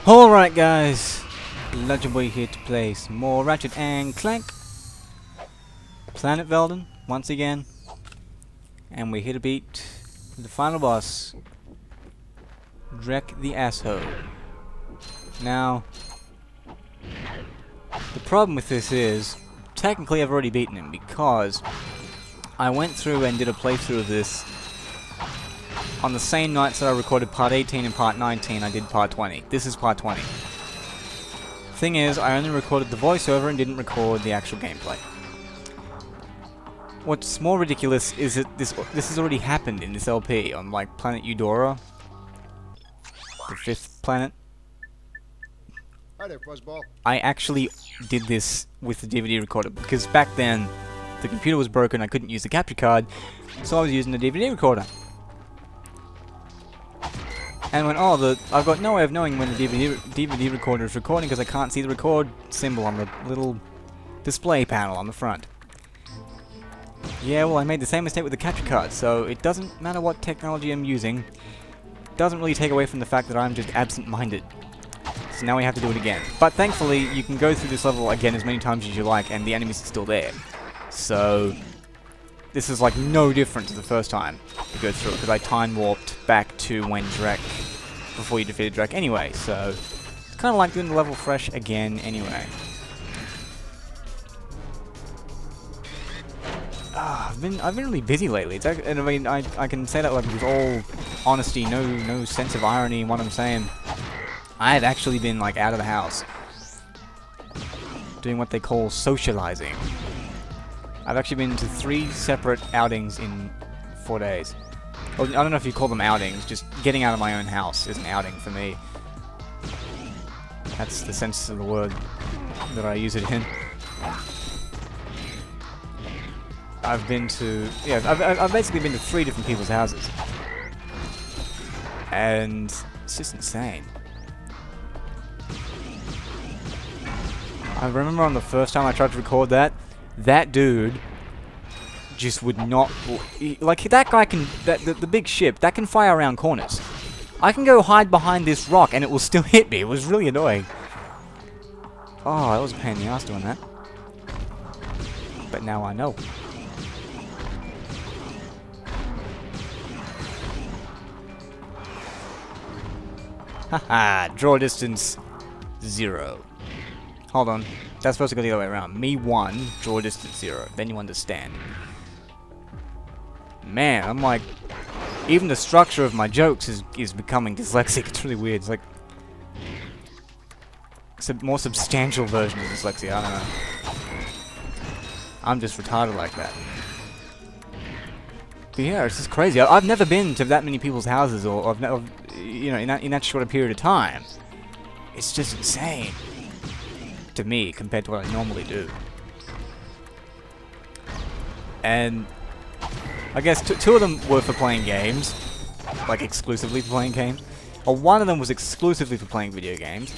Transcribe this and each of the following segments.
Alright guys, Legendboy here to play some more Ratchet and Clank. Planet Velden, once again. And we're here to beat the final boss, Drek the asshole. Now, the problem with this is, technically I've already beaten him because I went through and did a playthrough of this on the same nights that I recorded part 18 and part 19, I did part 20. This is part 20. Thing is, I only recorded the voiceover and didn't record the actual gameplay. What's more ridiculous is that this has already happened in this LP on like Planet Eudora, the 5th planet. Hi there, Fuzzball. I actually did this with the DVD recorder because back then the computer was broken, I couldn't use the capture card, so I was using the DVD recorder. And when I've got no way of knowing when the DVD recorder is recording because I can't see the record symbol on the little display panel on the front. Yeah, well, I made the same mistake with the capture card, so it doesn't matter what technology I'm using. It doesn't really take away from the fact that I'm just absent-minded. So now we have to do it again. But thankfully, you can go through this level again as many times as you like, and the enemies are still there. So this is like no different to the first time to go through it, because I time warped back to when Drek, before you defeated Drek anyway, so it's kind of like doing the level fresh again anyway. I've been really busy lately. It's and I mean I can say that like with all honesty, no sense of irony in what I'm saying. I've actually been like out of the house, doing what they call socializing. I've actually been to 3 separate outings in 4 days. Well, I don't know if you call them outings, just getting out of my own house is an outing for me. That's the sense of the word that I use it in. I've been to... yeah, I've basically been to 3 different people's houses. And it's just insane. I remember on the first time I tried to record that dude just would not... like, that guy can... the big ship, that can fire around corners. I can go hide behind this rock and it will still hit me. It was really annoying. Oh, that was a pain in the ass doing that. But now I know. Haha, draw distance 0. Hold on. That's supposed to go the other way around. Me 1, draw distance 0. Then you understand. Man, I'm like... even the structure of my jokes is becoming dyslexic. It's really weird. It's like... it's a more substantial version of dyslexia. I don't know. I'm just retarded like that. But yeah, it's just crazy. I've never been to that many people's houses, or I've never, you know, in that short a period of time. It's just insane to me compared to what I normally do. And I guess two of them were for playing games, like exclusively for playing games. Or one of them was exclusively for playing video games.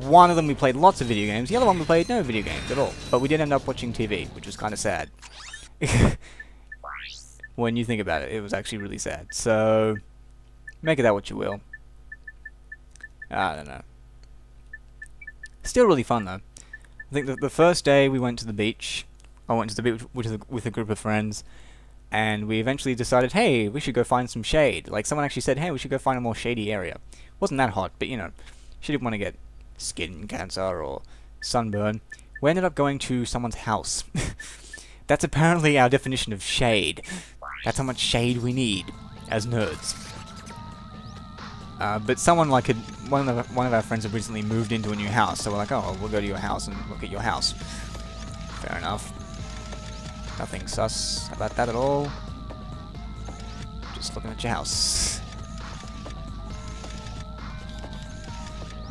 One of them we played lots of video games. The other one we played no video games at all. But we did end up watching TV, which was kind of sad. When you think about it, it was actually really sad. So, make of that what you will. I don't know. Still really fun though. I think the first day we went to the beach. I went to the beach with a group of friends, and we eventually decided, hey, we should go find some shade. Like, someone actually said, hey, we should go find a more shady area. Wasn't that hot, but you know, she didn't want to get skin cancer or sunburn. We ended up going to someone's house. That's apparently our definition of shade. That's how much shade we need as nerds. But someone like one of our friends had recently moved into a new house, so we're like, oh, well, we'll go to your house and look at your house. Fair enough. Nothing sus about that at all. Just looking at your house.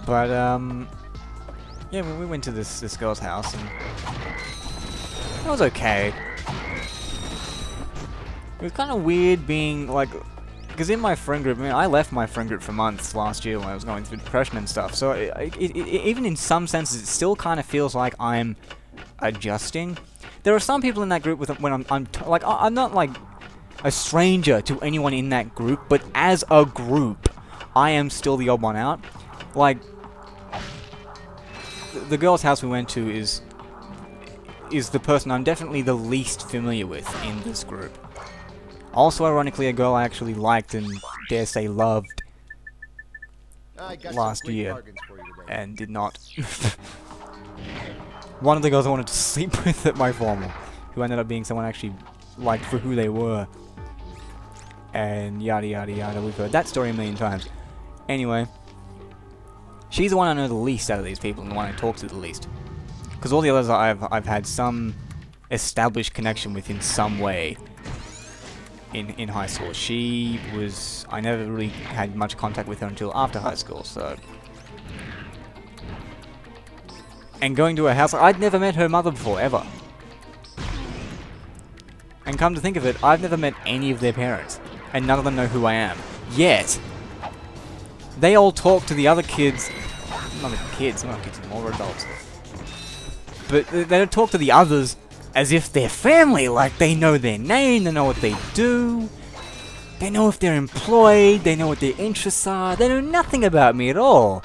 But yeah, we went to this girl's house and it was okay. It was kind of weird being like, because in my friend group, I mean, I left my friend group for months last year when I was going through depression and stuff. So even in some senses, it still kind of feels like I'm adjusting. There are some people in that group when I'm not like a stranger to anyone in that group, but as a group, I am still the odd one out. Like, the girl's house we went to is the person I'm definitely the least familiar with in this group. Also, ironically, a girl I actually liked and, dare say, loved I got last some great year, bargains for you today. and did not. One of the girls I wanted to sleep with at my formal, who ended up being someone I actually liked for who they were. And yada yada yada, we've heard that story a million times. Anyway, she's the one I know the least out of these people, and the one I talk to the least. Because all the others I've had some established connection with in some way in high school. She was... I never really had much contact with her until after high school, so... And going to her house, I'd never met her mother before, ever. And come to think of it, I've never met any of their parents. And none of them know who I am. Yet! They all talk to the other kids... Not kids anymore, we're adults. But they talk to the others as if they're family, like they know their name, they know what they do, they know if they're employed, they know what their interests are, they know nothing about me at all.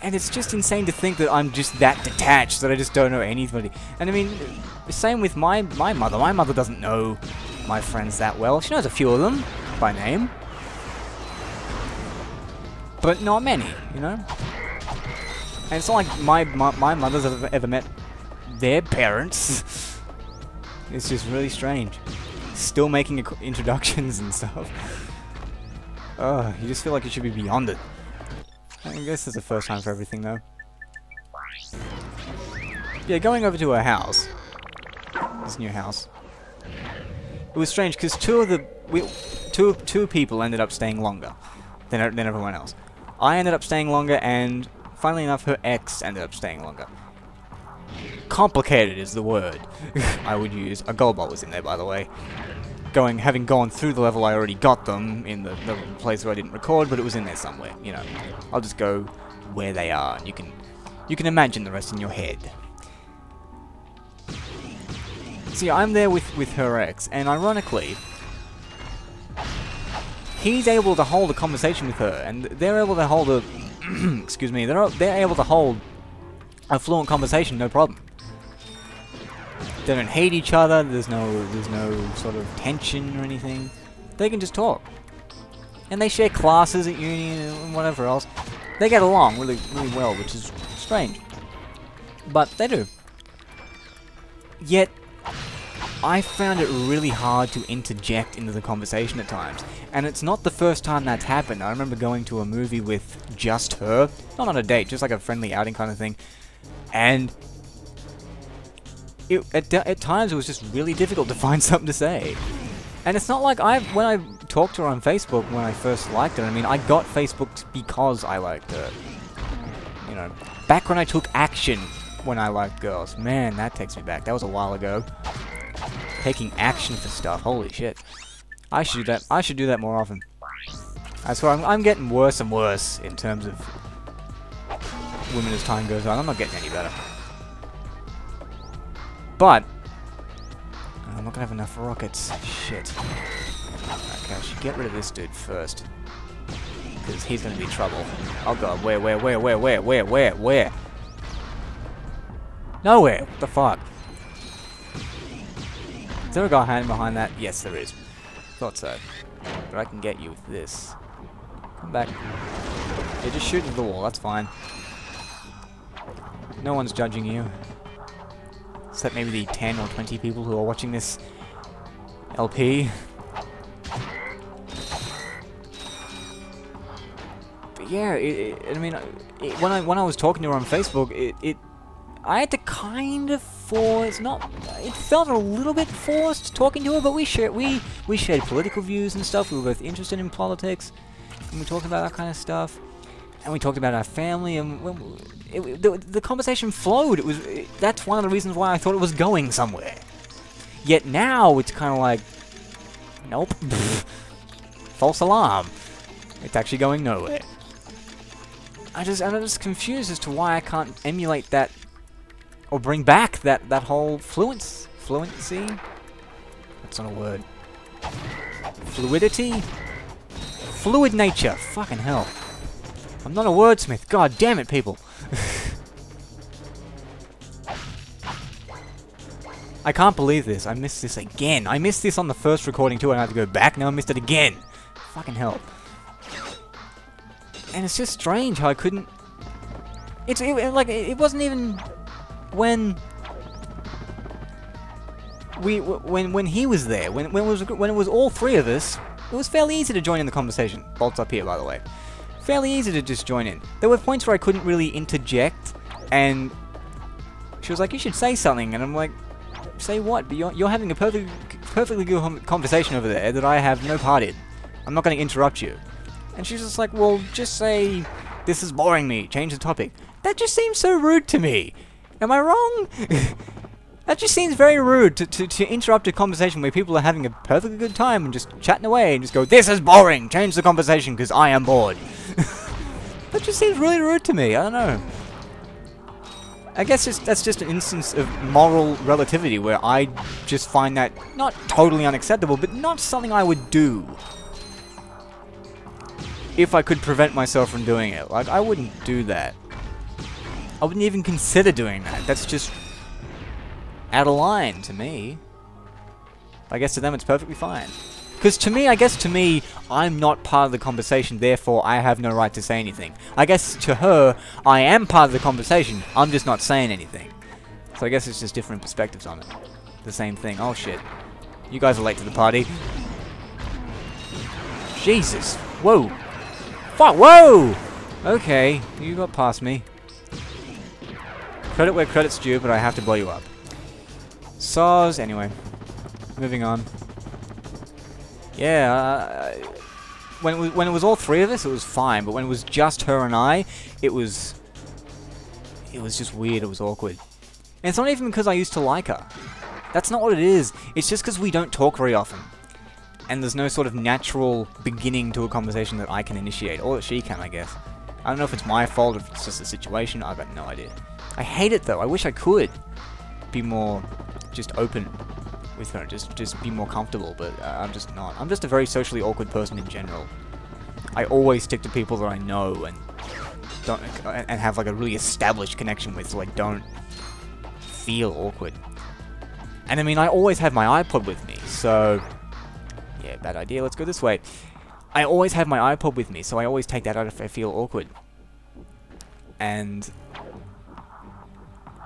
And it's just insane to think that I'm just that detached, that I just don't know anybody. And I mean, same with my mother. My mother doesn't know my friends that well. She knows a few of them by name, but not many, you know? And it's not like my mother's ever met their parents. It's just really strange. Still making introductions and stuff. You just feel like you should be beyond it. I guess there's a first time for everything, though. Yeah, going over to her house, this new house, it was strange because two people ended up staying longer than everyone else. I ended up staying longer, and funnily enough, her ex ended up staying longer. Complicated is the word I would use. A Golbot was in there, by the way. Having gone through the level I already got them in the place where I didn't record, but it was in there somewhere. You know, I'll just go where they are, and you can imagine the rest in your head. See, I'm there with her ex, and ironically, he's able to hold a conversation with her, and they're able to hold a excuse me, they're able to hold a fluent conversation, no problem. They don't hate each other. There's no sort of tension or anything. They can just talk, and they share classes at uni and whatever else. They get along really well, which is strange, but they do. Yet, I found it really hard to interject into the conversation at times. And it's not the first time that's happened. I remember going to a movie with just her. Not on a date, just like a friendly outing kind of thing. And at times it was just really difficult to find something to say. And it's not like when I talked to her on Facebook when I first liked her, I mean, I got Facebook because I liked her. You know, back when I took action when I liked girls. Man, that takes me back. That was a while ago. Taking action for stuff. Holy shit. I should do that. I should do that more often. I swear, I'm getting worse and worse in terms of women as time goes on. I'm not getting any better. But I'm not gonna have enough rockets. Shit. Okay, I should get rid of this dude first, because he's gonna be trouble. Oh god, where? Nowhere. What the fuck? Is there a guy hiding behind that? Yes, there is. Thought so. But I can get you with this. Come back. Yeah, just shoot into the wall. That's fine. No one's judging you. Except maybe the 10 or 20 people who are watching this LP. But yeah, I mean, when I was talking to her on Facebook, I had to kind of force, it felt a little bit forced talking to her, but we shared political views and stuff. We were both interested in politics, and we talked about that kind of stuff, and we talked about our family, and the conversation flowed. That's one of the reasons why I thought it was going somewhere. Yet now it's kind of like, nope, false alarm. It's actually going nowhere. I'm just confused as to why I can't emulate that, or bring back that whole fluency? That's not a word. Fluidity? Fluid nature. Fucking hell. I'm not a wordsmith. God damn it, people. I can't believe this. I missed this again. I missed this on the first recording too, and I had to go back. Now I missed it again. Fucking hell. And it's just strange how I couldn't... It wasn't even when... When he was there, when it was all three of us, it was fairly easy to join in the conversation. Bolt's up here, by the way. Fairly easy to just join in. There were points where I couldn't really interject, and she was like, "You should say something," and I'm like, "Say what?" But you're having a perfectly good conversation over there that I have no part in. I'm not going to interrupt you. And she's just like, "Well, just say, this is boring me. Change the topic." That just seems so rude to me. Am I wrong? That just seems very rude to interrupt a conversation where people are having a perfectly good time and just chatting away and just go, "This is boring, change the conversation because I am bored." That just seems really rude to me, I don't know. I guess that's just an instance of moral relativity where I just find that not totally unacceptable, but not something I would do. If I could prevent myself from doing it. Like, I wouldn't do that. I wouldn't even consider doing that. That's just... out of line to me. I guess to them it's perfectly fine. Because to me, I guess to me, I'm not part of the conversation, therefore I have no right to say anything. I guess to her, I am part of the conversation, I'm just not saying anything. So I guess it's just different perspectives on it. The same thing. Oh shit. You guys are late to the party. Jesus. Whoa. Fuck. Whoa! Okay, you got past me. Credit where credit's due, but I have to blow you up. Soz, anyway. Moving on. Yeah, when it was all three of us, it was fine. But when it was just her and I, it was just weird. It was awkward. And it's not even because I used to like her. That's not what it is. It's just because we don't talk very often. And there's no sort of natural beginning to a conversation that I can initiate. Or that she can, I guess. I don't know if it's my fault or if it's just a situation. I've got no idea. I hate it, though. I wish I could be more just open with her. Just be more comfortable. But I'm just not. I'm just a very socially awkward person in general. I always stick to people that I know and don't and have like a really established connection with, so I don't feel awkward. And I mean, I always have my iPod with me, so yeah, bad idea. Let's go this way. I always have my iPod with me, so I always take that out if I feel awkward. And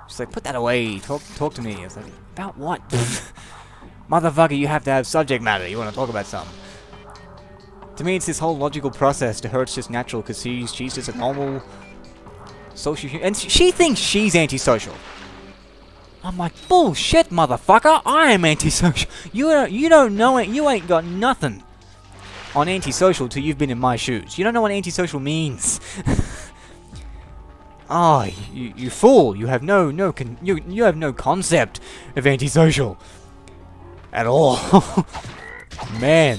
she's like, "Put that away. Talk to me." I was like, "About what?" Motherfucker, you have to have subject matter. You want to talk about something. To me, it's this whole logical process. To her, it's just natural because she's just a normal social human, and she thinks she's antisocial. I'm like, bullshit, motherfucker. I am antisocial. You don't know it. You ain't got nothing on antisocial till you've been in my shoes. You don't know what antisocial means. Ah, you fool. You have you have no concept of antisocial at all. Man.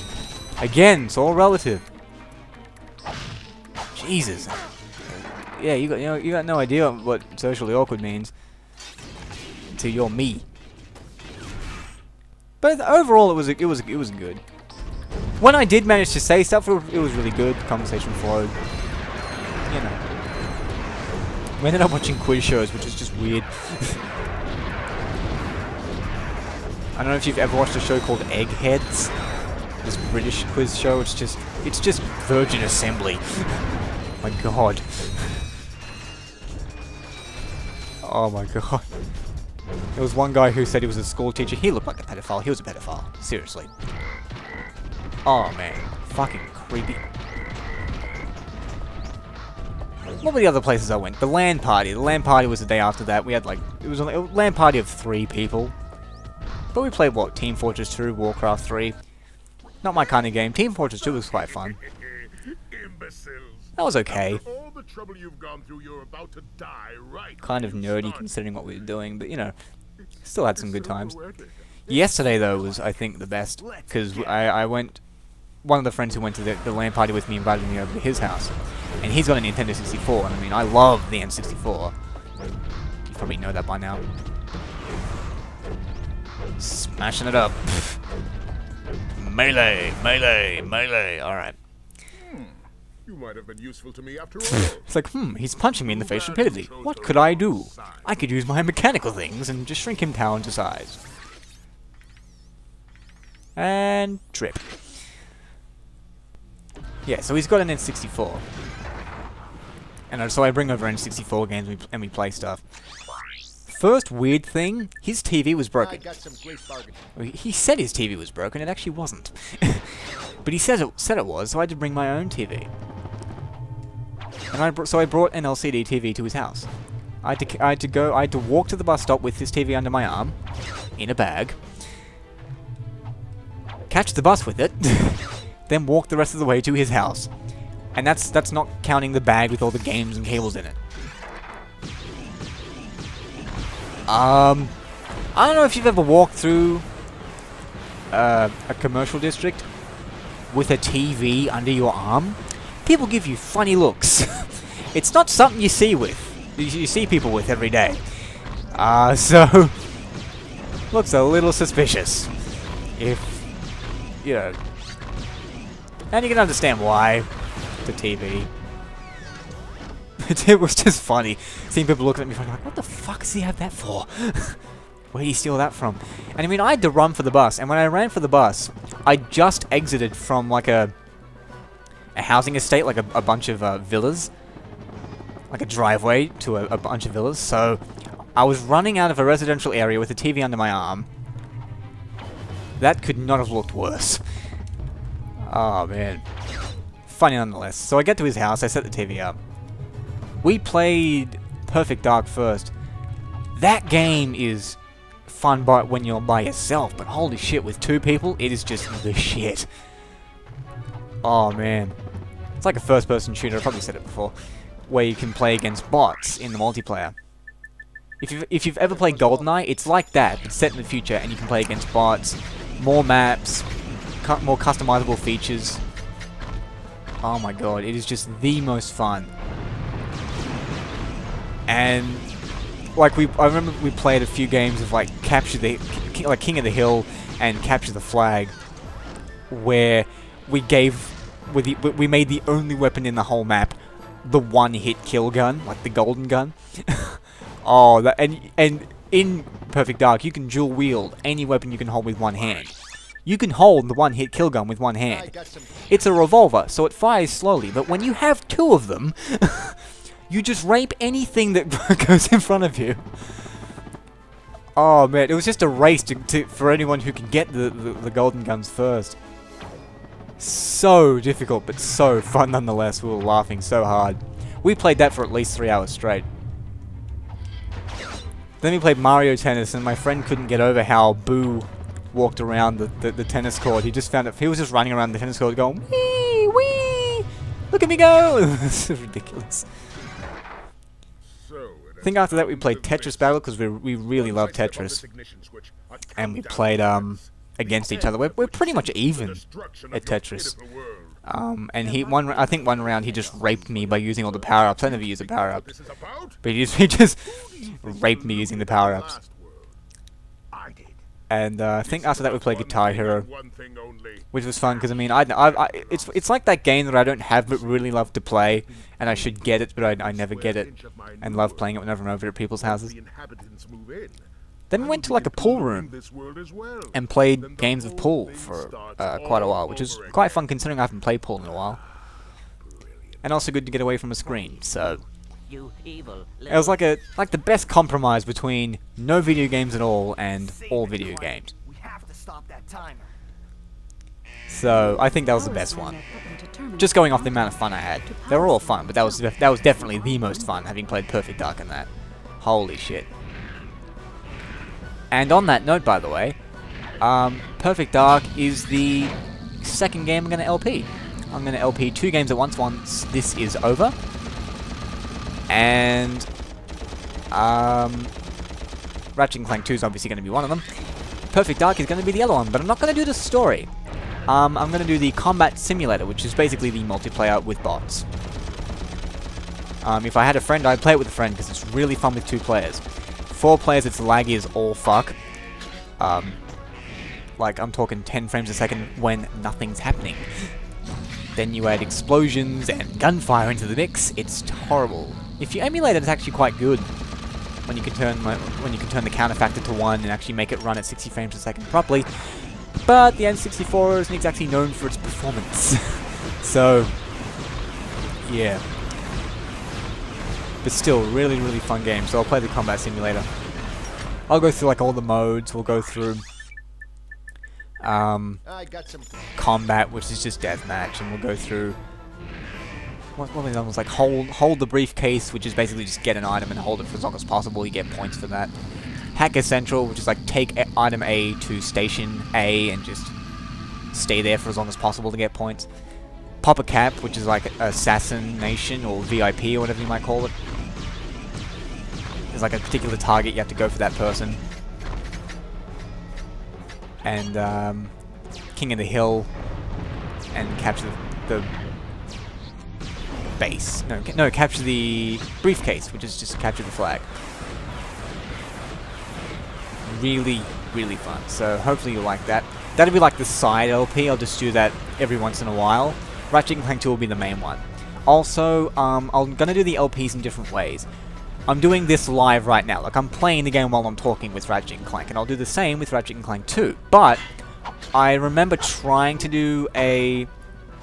Again, it's all relative. Jesus. Yeah, you got no idea what socially awkward means until you're me. But overall, it was good. When I did manage to say stuff, it was really good. The conversation flowed. You know. We ended up watching quiz shows, which is just weird. I don't know if you've ever watched a show called Eggheads. This British quiz show. It's just Virgin Assembly. My god. Oh my god. There was one guy who said he was a school teacher. He looked like a pedophile. He was a pedophile. Seriously. Oh man. Fucking creepy. What were the other places I went? The LAN party. The LAN party was the day after that. We had like... It was a LAN party of 3 people. But we played what? Team Fortress 2, Warcraft 3. Not my kind of game. Team Fortress 2 was quite fun. That was okay. Kind of nerdy considering what we were doing, but you know, still had some good times. Yesterday though was, I think, the best, because I went... One of the friends who went to the LAN party with me invited me over to his house, and he's got a Nintendo 64, and I mean, I love the N64. You probably know that by now. Smashing it up. Melee, melee, melee. Alright. You might have been useful to me after all. It's like, he's punching me in the face repeatedly. What could I do? I could use my mechanical things and just shrink him down to size. And trip. Yeah, so he's got an N64. And so I bring over N64 games and we play stuff. First weird thing, his TV was broken. I got some great bargain. He said his TV was broken, it actually wasn't. But he said it was, so I had to bring my own TV. And so I brought an LCD TV to his house. I had to walk to the bus stop with this TV under my arm, in a bag, catch the bus with it, then walk the rest of the way to his house. And that's not counting the bag with all the games and cables in it. I don't know if you've ever walked through a commercial district with a TV under your arm. People give you funny looks. It's not something you see people with every day. So looks a little suspicious. If you know, and you can understand why. The TV. It was just funny seeing people looking at me like, what the fuck does he have that for? Where did he steal that from? And I mean, I had to run for the bus, and when I ran for the bus, I just exited from like a housing estate, like a bunch of villas, like a driveway to a bunch of villas. So I was running out of a residential area with a TV under my arm. That could not have looked worse. Oh man. Funny nonetheless. So I get to his house, I set the TV up. We played Perfect Dark first. That game is fun when you're by yourself, but holy shit, with two people, it is just the shit. Oh man. It's like a first-person shooter, I've probably said it before, where you can play against bots in the multiplayer. If you've ever played GoldenEye, it's like that, but set in the future, and you can play against bots, more maps, more customizable features. Oh my god, it is just the most fun. And like I remember we played a few games of like King of the Hill and Capture the Flag, where we made the only weapon in the whole map the one-hit kill gun, like the golden gun. Oh, and in Perfect Dark you can dual wield any weapon you can hold with one hand. You can hold the one-hit kill gun with one hand. It's a revolver, so it fires slowly, but when you have two of them, you just rape anything that goes in front of you. Oh man, it was just a race for anyone who can get the golden guns first. So difficult, but so fun nonetheless. We were laughing so hard. We played that for at least 3 hours straight. Then we played Mario Tennis, and my friend couldn't get over how Boo walked around the tennis court. He just found it. He was just running around the tennis court going, wee, wee, look at me go. This is ridiculous. I think after that we played Tetris Battle because we really love Tetris, and we played against each other. We're pretty much even at Tetris. And I think one round he just raped me by using all the power-ups. I never use a power-up, but he just raped me using the power-ups. And I think after that we played Guitar Hero, which was fun because I mean it's like that game that I don't have but really love to play, and I should get it but I never get it, and love playing it whenever I'm over at people's houses. Then we went to like a pool room and played games of pool for quite a while, which is quite fun considering I haven't played pool in a while, and also good to get away from a screen. So it was like the best compromise between no video games at all and all video games. So I think that was the best one. Just going off the amount of fun I had. They were all fun, but that was definitely the most fun, having played Perfect Dark and that. Holy shit. And on that note, by the way, Perfect Dark is the second game I'm going to LP. I'm going to LP 2 games at once this is over. And Ratchet and Clank 2 is obviously going to be one of them. Perfect Dark is going to be the other one, but I'm not going to do the story. I'm going to do the combat simulator, which is basically the multiplayer with bots. If I had a friend, I'd play it with a friend because it's really fun with 2 players. 4 players, it's laggy as all fuck. Like I'm talking 10 frames a second when nothing's happening. Then you add explosions and gunfire into the mix. It's horrible. If you emulate it, it's actually quite good. When you can turn the counter factor to 1 and actually make it run at 60 frames a second properly. But the N64 isn't exactly known for its performance. So, yeah. But still, really, really fun game. So I'll play the combat simulator. I'll go through like all the modes. We'll go through I got some. combat, which is just deathmatch, and we'll go through what was the other ones, like hold the briefcase, which is basically just get an item and hold it for as long as possible. You get points for that. Hacker Central, which is like take item A to station A and just stay there for as long as possible to get points. Pop a Cap, which is like assassination or VIP or whatever you might call it. There's like a particular target, you have to go for that person. And King of the Hill, and capture the base. No, capture the briefcase, which is just capture the flag. Really, really fun. So hopefully you'll like that. That'll be like the side LP. I'll just do that every once in a while. Ratchet and Clank 2 will be the main one. Also, I'm gonna do the LPs in different ways. I'm doing this live right now. Like, I'm playing the game while I'm talking with Ratchet and Clank, and I'll do the same with Ratchet and Clank 2. But I remember trying to do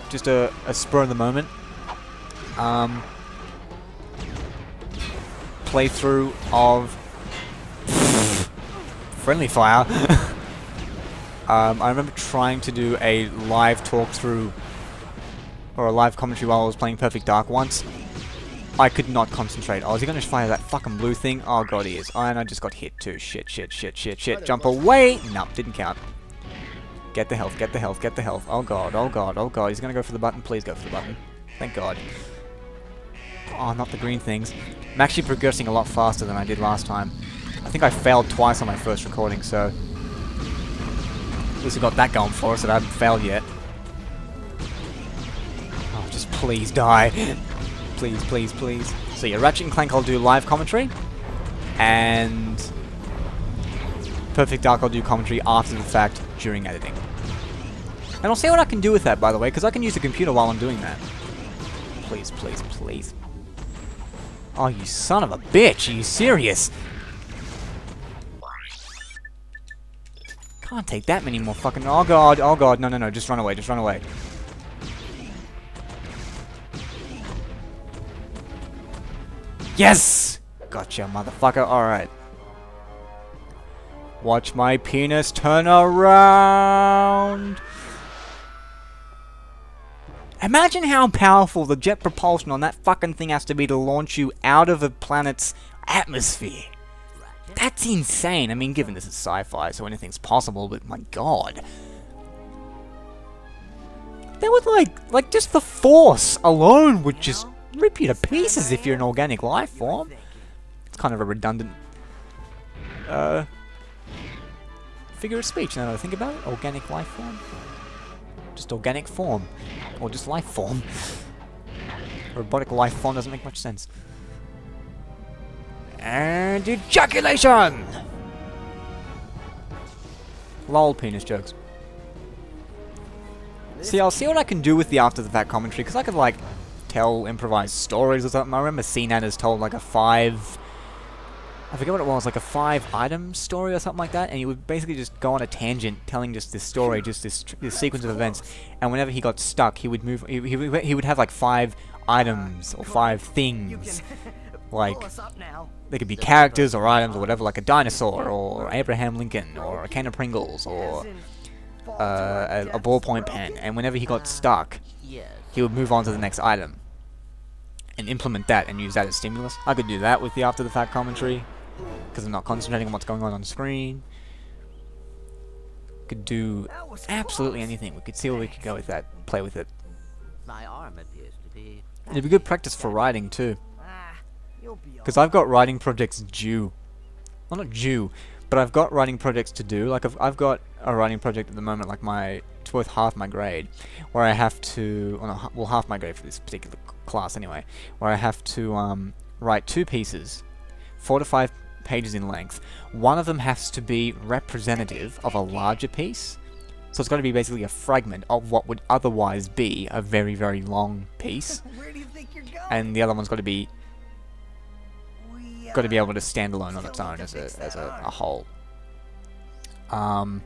just a spur of the moment playthrough of Friendly Fire. I remember trying to do a live talk through or a live commentary while I was playing Perfect Dark once. I could not concentrate. Oh, is he going to fire that fucking blue thing? Oh god, he is. Oh, and I just got hit too. Shit. Jump away! Nope, didn't count. Get the health, get the health, get the health. Oh god, oh god, oh god. He's going to go for the button. Please go for the button. Thank god. Oh, not the green things. I'm actually progressing a lot faster than I did last time. I think I failed twice on my first recording, so at least we got that going for us, that I haven't failed yet. Oh, just please die. Please, please, please. So yeah, Ratchet and Clank I'll do live commentary, and Perfect Dark I'll do commentary after the fact during editing. And I'll see what I can do with that, by the way, because I can use the computer while I'm doing that. Please, please, please. Oh, you son of a bitch! Are you serious? Can't take that many more fucking... Oh god, no, just run away, just run away. Yes! Gotcha, motherfucker. Alright. Watch my penis turn around! Imagine how powerful the jet propulsion on that fucking thing has to be to launch you out of a planet's atmosphere. That's insane. I mean, given this is sci-fi, so anything's possible, but my god. That would like just the Force alone would just rip you to pieces if you're an organic life form. It's kind of a redundant figure of speech now that I think about it. Organic life form. Just organic form. Or just life form. Robotic life form doesn't make much sense. And ejaculation! Lol, penis jokes. See, I'll see what I can do with the after the fact commentary, because I could like tell improvised stories or something. I remember CNAT has told like a 5... I forget what it was, like a 5-item story or something like that, and he would basically just go on a tangent telling just this story, just this sequence of events, and whenever he got stuck, he would move, he would have like 5 items or 5 things. Like, they could be characters or items or whatever, like a dinosaur or Abraham Lincoln or a can of Pringles or a ballpoint pen, and whenever he got stuck, he would move on to the next item and implement that and use that as stimulus. I could do that with the after the fact commentary because I'm not concentrating on what's going on screen. Could do absolutely anything. We could see where we could go with that, play with it. My arm appears to be... It'd be good practice for writing too, because I've got writing projects due. Well, not due, but I've got writing projects to do. Like I've got a writing project at the moment, like it's worth half my grade, where I have to, well, half my grade for this particular class anyway, where I have to write 2 pieces, 4 to 5 pages in length. One of them has to be representative of a larger piece. So it's got to be basically a fragment of what would otherwise be a very, very long piece. Where do you think you're going? And the other one's got to be able to stand alone on its own as a whole. And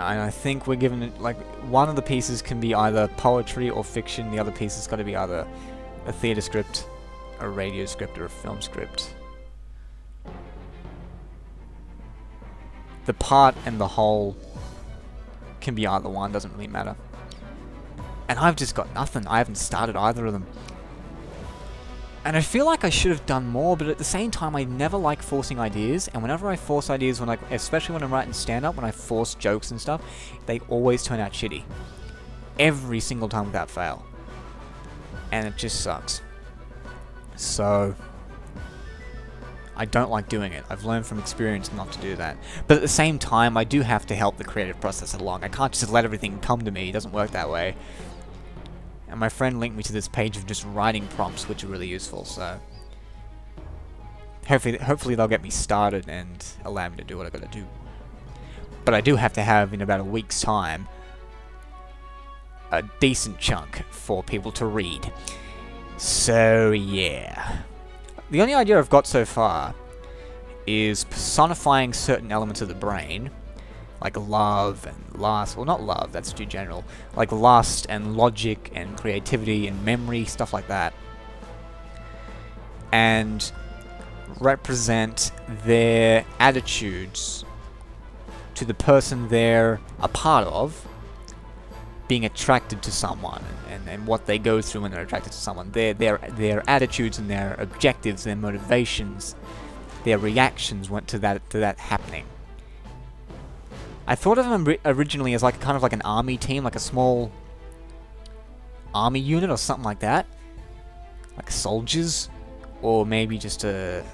I think we're given it, like, one of the pieces can be either poetry or fiction. The other piece has got to be either a theatre script, a radio script, or a film script. The part and the whole can be either one, doesn't really matter. And I've just got nothing. I haven't started either of them. And I feel like I should have done more, but at the same time, I never like forcing ideas. And whenever I force ideas, especially when I'm writing stand-up, when I force jokes and stuff, they always turn out shitty. Every single time without fail. And it just sucks. So I don't like doing it. I've learned from experience not to do that. But at the same time, I do have to help the creative process along. I can't just let everything come to me. It doesn't work that way. And my friend linked me to this page of just writing prompts, which are really useful, so hopefully they'll get me started and allow me to do what I gotta do. But I do have to have, in about a week's time, a decent chunk for people to read. So, yeah. The only idea I've got so far is personifying certain elements of the brain, like love and lust. Well, not love, that's too general. Like lust and logic and creativity and memory, stuff like that. And represent their attitudes to the person they're a part of, being attracted to someone, and what they go through when they're attracted to someone. Their attitudes and their objectives, their motivations, their reactions went to that happening. I thought of them originally as like kind of like an army team, like a small army unit or something like that, like soldiers, or maybe just an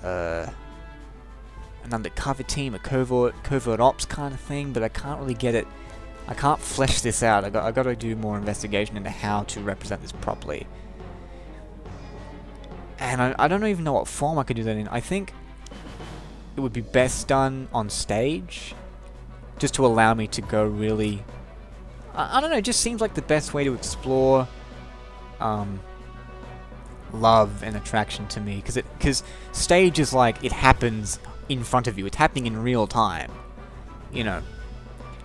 undercover team, a covert ops kind of thing. But I can't really get it. I can't flesh this out. I got to do more investigation into how to represent this properly. And I don't even know what form I could do that in. I think it would be best done on stage, just to allow me to go really... I don't know, it just seems like the best way to explore love and attraction to me. Because stage is like, it happens in front of you. It's happening in real time. You know.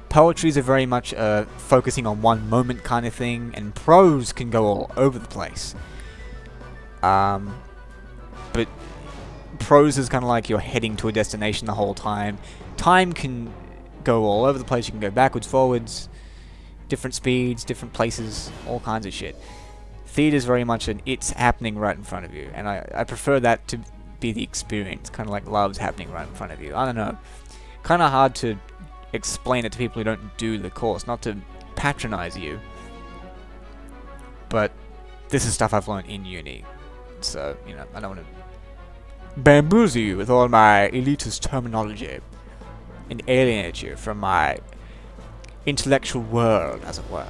Poetries are very much focusing on one moment kind of thing, and prose can go all over the place. But prose is kind of like you're heading to a destination the whole time. Time can go all over the place. You can go backwards, forwards, different speeds, different places, all kinds of shit. Theatre is very much it's happening right in front of you, and I prefer that to be the experience, kind of like love's happening right in front of you. I don't know. Kind of hard to explain it to people who don't do the course, not to patronize you, but this is stuff I've learned in uni, so, you know, I don't want to bamboozle you with all my elitist terminology and alienate you from my intellectual world, as it were.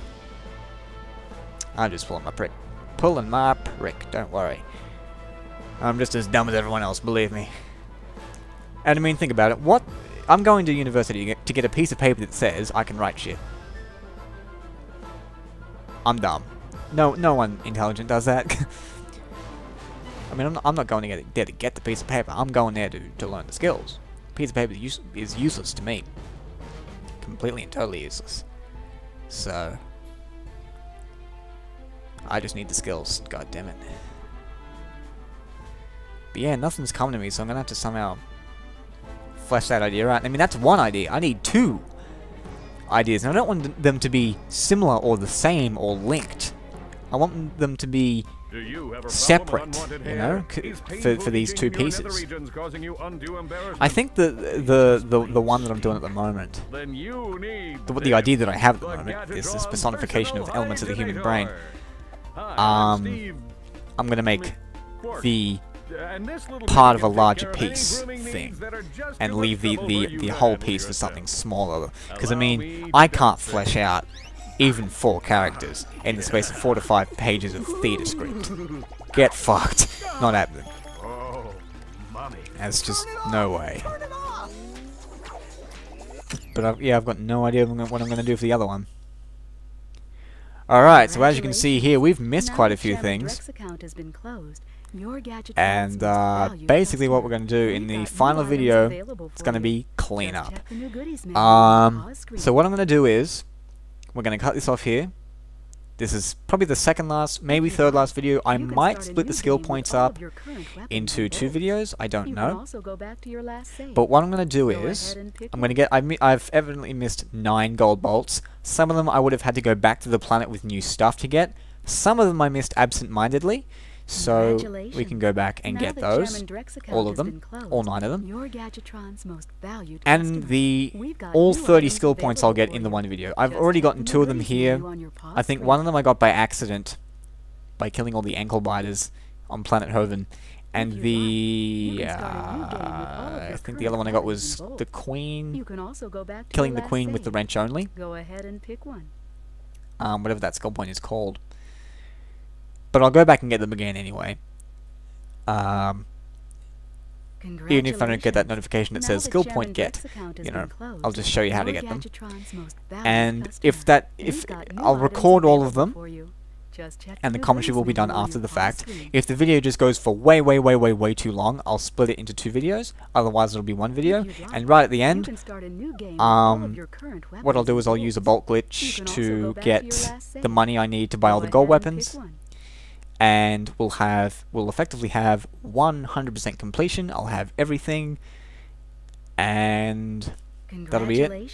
I'm just pulling my prick, don't worry. I'm just as dumb as everyone else, believe me. And I mean, think about it, I'm going to university to get a piece of paper that says I can write shit. I'm dumb. No one intelligent does that. I mean, I'm not going there to get the piece of paper. I'm going there to learn the skills. A piece of paper is useless to me. Completely and totally useless. So I just need the skills. God damn it. But yeah, nothing's coming to me, so I'm gonna have to somehow flesh that idea out. I mean, that's one idea. I need two ideas, and I don't want them to be similar or the same or linked. I want them to be separate, you know, for these two pieces. I think the one that I'm doing at the moment, the idea that I have at the moment, is this personification of elements of the human brain. I'm gonna make the part of a larger piece thing, and leave the whole piece for something smaller. Because I mean, I can't flesh out even 4 characters in the space of 4 to 5 pages of theatre script. Get fucked. Not happening. There's just no way. But yeah, I've got no idea what I'm going to do for the other one. Alright, so as you can see here, we've missed quite a few things. And basically what we're going to do in the final video, it's going to be clean up. So what I'm going to do is, we're going to cut this off here. This is probably the second last, maybe third last video. I might split the skill points up into 2 videos. I don't know. But what I'm going to do is, I'm going to get, I've evidently missed 9 gold bolts. Some of them I would have had to go back to the planet with new stuff to get. Some of them I missed absent-mindedly. So we can go back and get those, all of them, all 9 of them, and all 30 skill points I'll get in the one video. I've already gotten 2 of them here. I think one of them I got by accident, by killing all the ankle biters on Planet Hoven, and I think the other one I got was the Queen, killing the Queen with the wrench only, whatever that skill point is called. But I'll go back and get them again anyway. Even if I don't get that notification that says skill point get, you know, I'll just show you how to get them. And if I'll record all of them, and the commentary will be done after the fact. If the video just goes for way too long, I'll split it into 2 videos. Otherwise, it'll be 1 video. And right at the end, what I'll do is I'll use a bolt glitch to get the money I need to buy all the gold weapons. And we'll effectively have 100% completion. I'll have everything, and that'll be it.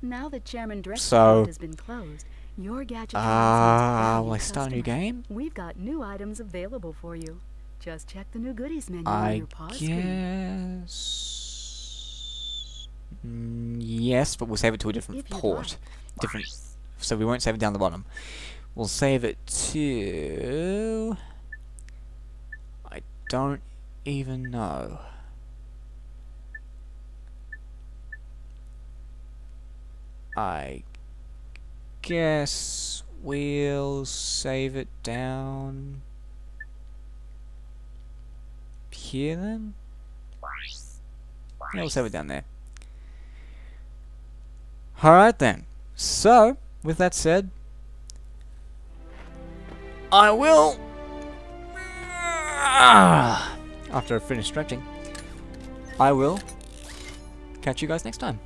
Now that Chairman Drek's So, has been closed, your gadget will I start a new game? We've got new items available for you. Just check the new goodies menu on your pause screen. Yes, but we'll save it to a different port. So we won't save it down the bottom. We'll save it to... I don't even know. I guess we'll save it down here then? Yeah, we'll save it down there. Alright then. So, with that said, I will, after I finish stretching, I will catch you guys next time.